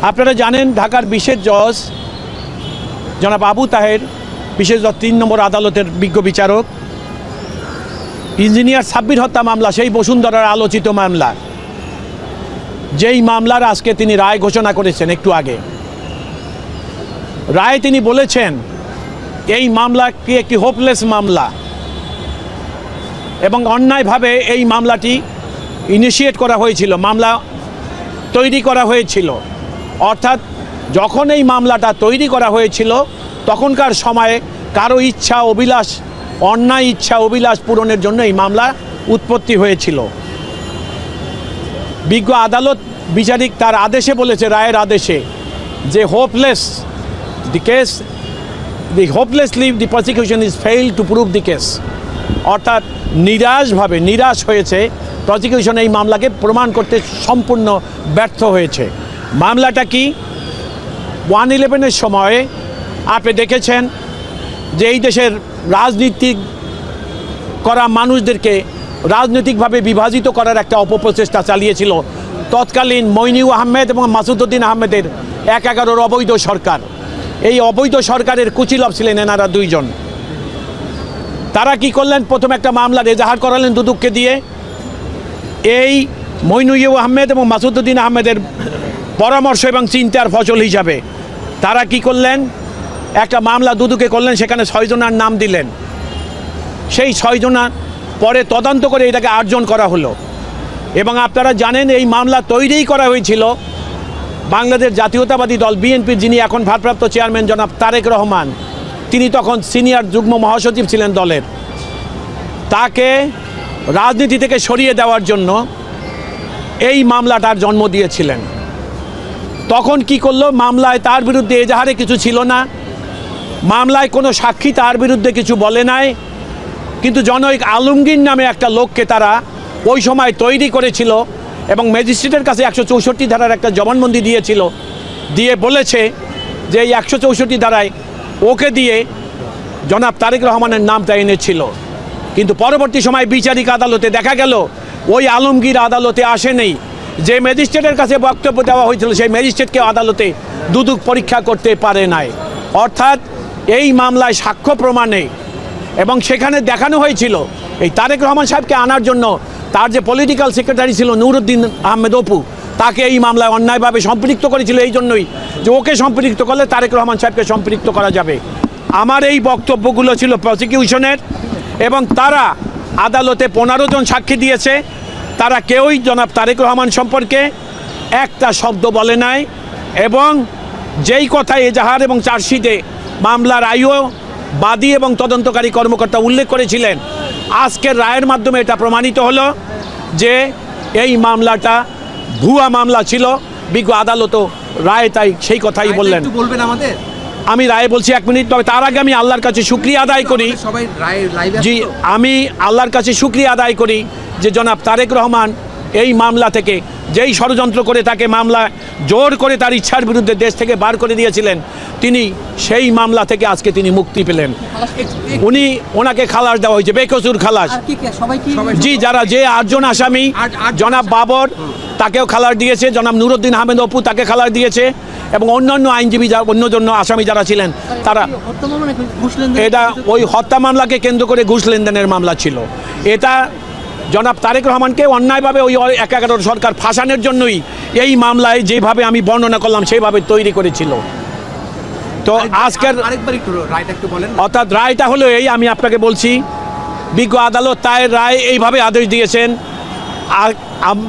আপনারা জানেন ঢাকার বিশেষ জজ জনাব আবু তাহের বিশেষ জজ ৩ নম্বর আদালতের বিজ্ঞ বিচারক ইঞ্জিনিয়ার সাব্বির হত্যা মামলা, সেই বসুন্ধরার আলোচিত মামলা, যেই মামলার আজকে তিনি রায় ঘোষণা করেছেন একটু আগে। রায়ে তিনি বলেছেন এই মামলাটি একটি হোপলেস মামলা এবং অন্যায়ভাবে এই মামলাটি ইনিশিয়েট করা হয়েছিল, মামলা তৈরি করা হয়েছিল। অর্থাৎ যখন এই মামলাটা তৈরি করা হয়েছিল তখনকার সময়ে কারো ইচ্ছা অভিলাষ, অন্যায় ইচ্ছা অভিলাষ পূরণের জন্য এই মামলা উৎপত্তি হয়েছিল। বিজ্ঞ আদালত বিচারিক তার আদেশে বলেছে, রায়ের আদেশে, যে hopeless the case, the হোপলেসলি the prosecution is fail to prove the case. অর্থাৎ নিরাশ হয়েছে প্রসিকিউশন, এই মামলাকে প্রমাণ করতে সম্পূর্ণ ব্যর্থ হয়েছে। মামলাটা কি? 1/11-এর সময়ে আপনি দেখেছেন যে এই দেশের রাজনীতি করা মানুষদেরকে রাজনৈতিকভাবে বিভাজিত করার একটা অপপ্রচেষ্টা চালিয়েছিল তৎকালীন মইনুল আহমেদ এবং মাসুদউদ্দিন আহমেদের ১/১১ অবৈধ সরকার। এই অবৈধ সরকারের কুচিলভ ছিলেন এনারা দুইজন। তারা কি করলেন? প্রথম একটা মামলা এজাহার করালেন দুদককে দিয়ে। এই মইনুল আহমেদ এবং মাসুদউদ্দিন আহমেদের পরামর্শ এবং চিন্তার ফসল হিসাবে তারা কি করলেন? একটা মামলা দুদকে করলেন, সেখানে 6 জনের নাম দিলেন। সেই 6 জনা পরে তদন্ত করে এটাকে 8 জন করা হলো। এবং আপনারা জানেন এই মামলা তৈরিই করা হয়েছিল বাংলাদেশ জাতীয়তাবাদী দল বিএনপির, যিনি এখন ভারপ্রাপ্ত চেয়ারম্যান জনাব তারেক রহমান, তিনি তখন সিনিয়র যুগ্ম মহাসচিব ছিলেন দলের। তাকে রাজনীতি থেকে সরিয়ে দেওয়ার জন্য এই মামলাটার জন্ম দিয়েছিলেন। তখন কি করলো? মামলায় তার বিরুদ্ধে এজাহারে কিছু ছিল না, মামলায় কোনো সাক্ষী তার বিরুদ্ধে কিছু বলে নাই, কিন্তু জনৈক আলমগীর নামে একটা লোককে তারা ওই সময় তৈরি করেছিল এবং ম্যাজিস্ট্রেটের কাছে 164 ধারার একটা জবানবন্দি দিয়েছিল, দিয়ে বলেছে যে এই 164 ধারায় ওকে দিয়ে জনাব তারেক রহমানের নামটা এনেছিল। কিন্তু পরবর্তী সময় বিচারিক আদালতে দেখা গেল ওই আলমগীর আদালতে আসেনি। যে ম্যাজিস্ট্রেটের কাছে বক্তব্য দেওয়া হয়েছিল সেই ম্যাজিস্ট্রেটকে আদালতে দুদক পরীক্ষা করতে পারে নাই। অর্থাৎ এই মামলায় সাক্ষ্য প্রমাণে এবং সেখানে দেখানো হয়েছিল এই তারেক রহমান সাহেবকে আনার জন্য তার যে পলিটিক্যাল সেক্রেটারি ছিল নুরউদ্দিন আহমেদ অপু, তাকে এই মামলায় অন্যায়ভাবে সম্পৃক্ত করেছিল, এই জন্যই যে ওকে সম্পৃক্ত করলে তারেক রহমান সাহেবকে সম্পৃক্ত করা যাবে। আমার এই বক্তব্যগুলো ছিল প্রসিকিউশনের এবং তারা আদালতে 15 জন সাক্ষী দিয়েছে। তারা কেউই জনাব তারেক রহমান সম্পর্কে একটা শব্দ বলে নাই এবং যেই কথা এজাহার এবং চার্জশিটে মামলার আইও বাদী এবং তদন্তকারী কর্মকর্তা উল্লেখ করেছিলেন, আজকের রায়ের মাধ্যমে এটা প্রমাণিত হলো যে এই মামলাটা ভুয়া মামলা ছিল। বিজ্ঞ আদালতও রায় তাই সেই কথাই বললেন। আমি রায় বলছি 1 মিনিট, তবে তার আগে আমি আল্লাহর কাছে শুকরিয়া আদায় করি। জি, আমি আল্লাহর কাছে শুকরিয়া আদায় করি যে জনাব তারেক রহমান এই মামলা থেকে, যেই ষড়যন্ত্র করে তাকে মামলা জোর করে তার ইচ্ছার বিরুদ্ধে দেশ থেকে বার করে দিয়েছিলেন, তিনি সেই মামলা থেকে আজকে তিনি মুক্তি পেলেন। ওনাকে খালাস দেওয়া হয়েছে, বেকসুর খালাস। জি, যারা যে 8 জন আসামি, জনাব বাবর তাকেও খালাস দিয়েছে, জনাব নুরউদ্দিন আহমেদ অপু তাকে খালাস দিয়েছে এবং অন্যান্য আইনজীবী অন্য আসামি যারা ছিলেন তারা। এটা ওই হত্যা মামলাকে কেন্দ্র করে ঘুষ লেনদেনের মামলা ছিল। এটা জনাব তারেক রহমানকে অন্যায়ভাবে ওই 1/11 সরকার ফাঁসানোর জন্যই এই মামলায় যেভাবে আমি বর্ণনা করলাম সেইভাবে তৈরি করেছিল। তো আজকের অর্থাৎ রায়টা হলো এই, আমি আপনাকে বলছি, বিজ্ঞ আদালত তার রায় এইভাবে আদেশ দিয়েছেন।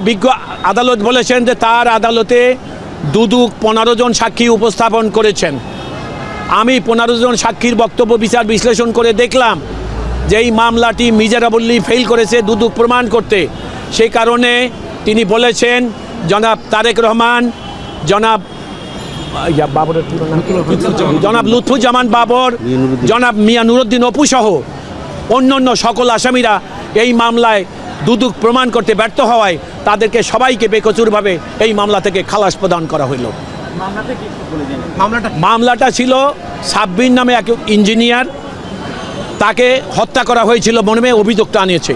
বিজ্ঞ আদালত বলেছেন যে তার আদালতে দুদক 15 জন সাক্ষী উপস্থাপন করেছেন। আমি 15 জন সাক্ষীর বক্তব্য বিচার বিশ্লেষণ করে দেখলাম যে এই মামলাটি মিজারাবল্লি ফেল করেছে দুদক প্রমাণ করতে। সেই কারণে তিনি বলেছেন জনাব তারেক রহমান, জনাব লুৎফুজ্জামান বাবর, জনাব মিয়া নুরউদ্দিন অপু সহ অন্যান্য সকল আসামিরা এই মামলায় দুদক প্রমাণ করতে ব্যর্থ হওয়ায় তাদেরকে সবাইকে বেকসুরভাবে এই মামলা থেকে খালাস প্রদান করা হইল। মামলাটা ছিল সাব্বির নামে এক ইঞ্জিনিয়ার, তাকে হত্যা করা হয়েছিল মর্মে অভিযোগটা আনিয়েছে।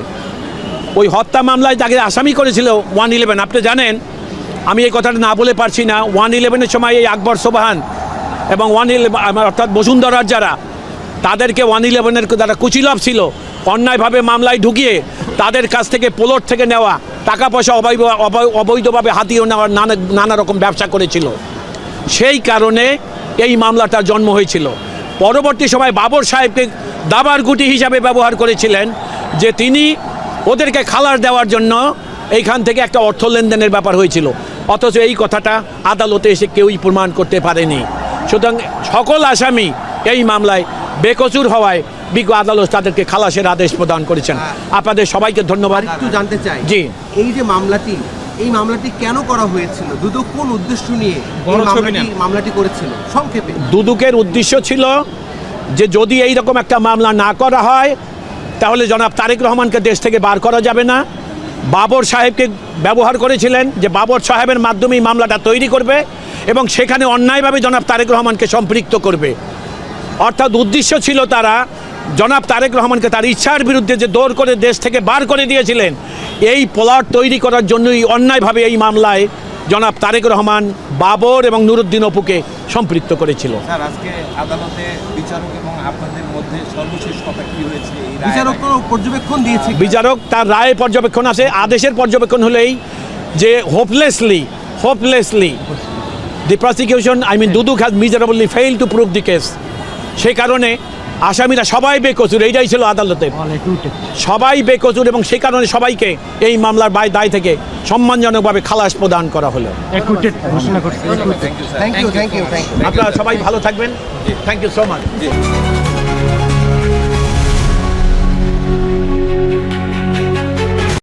ওই হত্যা মামলায় তাকে আসামি করেছিল 1/11। আপনি জানেন আমি এই কথাটা না বলে পারছি না। 111-এর সময় এই আকবর সোবহান এবং 111 অর্থাৎ বসুন্ধরার যারা, তাদেরকে 111-এর যারা কুচিলভ ছিল, অন্যায়ভাবে মামলায় ঢুকিয়ে তাদের কাছ থেকে প্লট থেকে নেওয়া টাকা পয়সা অবৈধভাবে হাতিয়ে নেওয়ার নানা রকম ব্যবসা করেছিল। সেই কারণে এই মামলাটার জন্ম হয়েছিল। পরবর্তী সময় বাবর সাহেবকে দাবার গুটি হিসাবে ব্যবহার করেছিলেন, যে তিনি ওদেরকে খালাস দেওয়ার জন্য এইখান থেকে একটা অর্থ লেনদেনের ব্যাপার হয়েছিল, অথচ এই কথাটা আদালতে এসে কেউই প্রমাণ করতে পারেনি। সুতরাং সকল আসামি এই মামলায় বেকসুর হওয়ায় বিজ্ঞ আদালত তাদেরকে খালাসের আদেশ প্রদান করেছেন। আপনাদের সবাইকে ধন্যবাদ। একটু জানতে চাই, জি, এই যে মামলাটি কেন করা হয়েছিল? দুদক কোন উদ্দেশ্য নিয়ে মামলাটি করেছিল? সংক্ষেপে। দুদকের উদ্দেশ্য ছিল যে যদি এই রকম একটা মামলা না করা হয় তাহলে জনাব তারেক রহমানকে দেশ থেকে বার করা যাবে না। বাবর সাহেবকে ব্যবহার করেছিলেন যে বাবর সাহেবের মাধ্যমেই মামলাটা তৈরি করবে এবং সেখানে অন্যায়ভাবে জনাব তারেক রহমানকে সম্পৃক্ত করবে। অর্থাৎ উদ্দেশ্য ছিল তারা জনাব তারেক রহমানকে তার ইচ্ছার বিরুদ্ধে যে দৌড় করে দেশ থেকে বার করে দিয়েছিলেন, এই প্লট তৈরি করার জন্যই অন্যায়ভাবে এই মামলায় জনাব তারেক রহমান বাবর এবং নুরুদ্দিন অপুকে সম্পৃক্ত করেছিল। স্যার, আজকে আদালতে বিচারক এবং আপনাদের মধ্যে সর্বশেষ কথা কি হয়েছে? বিচারক কোনো পর্যবেক্ষণ দিয়েছে? বিচারক তার রায়ে পর্যবেক্ষণ আছে। আদেশের পর্যবেক্ষণ হলেই যে hopelessly the prosecution Dudak has miserably fail to prove the case. সেই কারণে আসামিরা সবাই বেকসুর, এইটাই ছিল আদালতে, সবাই বেকসুর এবং সেই কারণে সবাইকে এই মামলার দায় থেকে সম্মানজনকভাবে খালাস প্রদান করা হলো। Thank you. আপনারা সবাই ভালো থাকবেন। Thank you so much.